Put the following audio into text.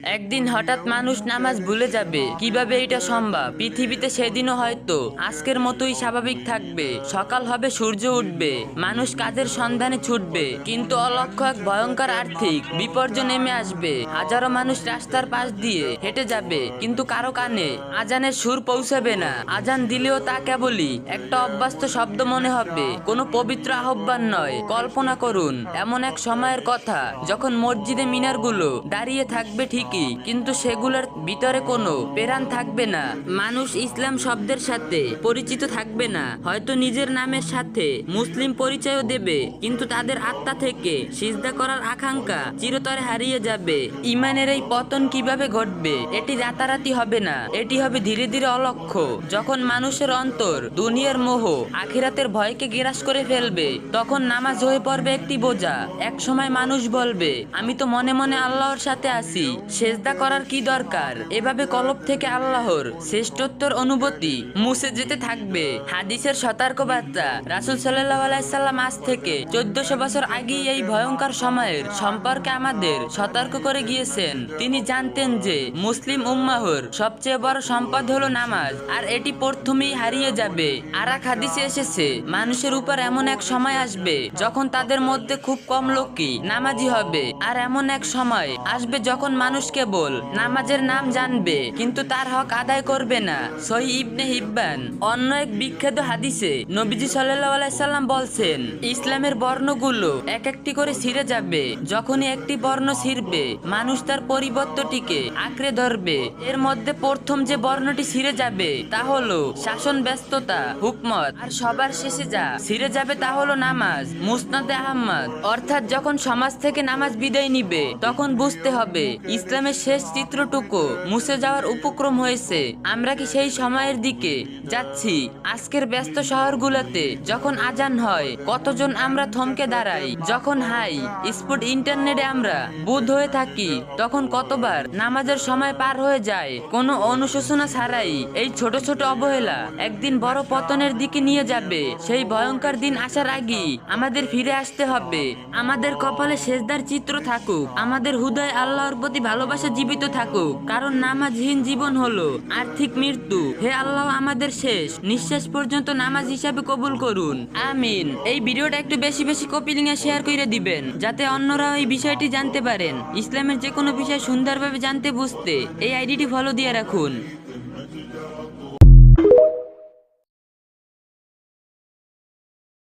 একদিন হঠাৎ মানুষ নামাজ ভুলে যাবে। কিভাবে এটা সম্ভব? পৃথিবীতে সেদিনও হয়তো আজকের মতোই স্বাভাবিক থাকবে। সকাল হবে, সূর্য উঠবে, মানুষ কাজের সন্ধানে ছুটবে, কিন্তু অলক্ষ্য এক ভয়ঙ্কর আর্থিক বিপর্যয় নেমে আসবে। হাজারো মানুষ রাস্তার পাশ দিয়ে হেঁটে যাবে, কিন্তু কারো কানে আজানের সুর পৌঁছাবে না। আজান দিলেও তা কেবলই একটা অভ্যস্ত শব্দ মনে হবে, কোনো পবিত্র আহ্বান নয়। কল্পনা করুন এমন এক সময়ের কথা যখন মসজিদে মিনারগুলো দাঁড়িয়ে থাকবে ঠিকই, কিন্তু সেগুলোর ভিতরে কোনো প্রাণ থাকবে না। মানুষ ইসলাম শব্দের সাথে পরিচিত থাকবে না, হয়তো নিজের নামের সাথে মুসলিম পরিচয়ও দেবে, কিন্তু তাদের আত্মা থেকে সিজদা করার আকাঙ্ক্ষা চিরতরে হারিয়ে যাবে। ইমানের এই পতন কিভাবে ঘটবে? এটি রাতারাতি হবে না, এটি হবে ধীরে ধীরে অলক্ষ্য। যখন মানুষের অন্তর দুনিয়ার মোহ আখিরাতের ভয়কে গ্রাস করে ফেলবে, তখন নামাজ হয়ে পড়বে একটি বোঝা। এক সময় মানুষ বলবে, আমি তো মনে মনে আল্লাহর সাথে আছি, সেজদা করার কি দরকার? এভাবে কলব থেকে আল্লাহর শ্রেষ্ঠত্বের অনুভূতি মুছে যেতে থাকবে। হাদিসের সতর্ক বার্তা। রাসূল সাল্লাল্লাহু আলাইহি সাল্লাম আজ থেকে 1400 বছর আগেই এই ভয়ঙ্কর সময়ের সম্পর্কে আমাদের সতর্ক করে গিয়েছেন। তিনি জানতেন যে মুসলিম উম্মাহর সবচেয়ে বড় সম্পদ হলো নামাজ, আর এটি প্রথমেই হারিয়ে যাবে। আর এক হাদিসে এসেছে, মানুষের উপর এমন এক সময় আসবে যখন তাদের মধ্যে খুব কম লোকই নামাজি হবে, আর এমন এক সময় আসবে যখন মানুষ কেবল নামাজের নাম জানবে, কিন্তু তার হক আদায় করবে না। সহিহ ইবনে হিব্বান। অন্য এক বিখ্যাত হাদিসে নবীজি সাল্লাল্লাহু আলাইহি সাল্লাম বলছেন, ইসলামের বর্ণগুলো এক একটি করে ছিঁড়ে যাবে। যখনই একটি বর্ণ ছিঁড়বে, মানুষ তার পরিবর্তনটিকে আঁকড়ে ধরবে। এর মধ্যে প্রথম যে বর্ণটি ছিঁড়ে যাবে তা হলো শাসন, ব্যস্ততা, হুকমত, আর সবার শেষে যা ছিঁড়ে যাবে তা হলো নামাজ। মুসনাদে আহমদ। অর্থাৎ যখন সমাজ থেকে নামাজ বিদায় নিবে, তখন বুঝতে হবে ইসলামের শেষ চিত্রটুকু মুছে যাওয়ার উপক্রম হয়েছে। আমরা কি সেই সময়ের দিকে যাচ্ছি? আজকের ব্যস্ত শহরগুলোতে যখন আজান হয়, কতজন আমরা থমকে দাঁড়াই? যখন হাই স্পিড ইন্টারনেটে আমরা বুঁদ হয়ে থাকি, তখন কতবার নামাজের সময় পার হয়ে যায় কোনো অনুশোচনা ছাড়াই। এই ছোট ছোট অবহেলা একদিন বড় পতনের দিকে নিয়ে যাবে। সেই ভয়ঙ্কর দিন আসার আগেই আমাদের ফিরে আসতে হবে। আমাদের কপালে সেজদার চিত্র থাকুক, আমাদের হৃদয়ে আল্লাহর প্রতি ভালোবাসা জীবিত থাকুক, কারণ নামাজহীন জীবন হলো আর্থিক মৃত্যু। হে আল্লাহ, আমাদের শেষ নিঃশ্বাস পর্যন্ত নামাজ হিসাবে কবুল করুন, আমিন। এই ভিডিওটা একটু বেশি বেশি কপি লিঙ্কে শেয়ার করে দিবেন, যাতে অন্যরাও এই বিষয়টি জানতে পারেন। ইসলামের যে কোনো বিষয় সুন্দরভাবে জানতে বুঝতে এই আইডিটি ফলো দিয়ে রাখুন।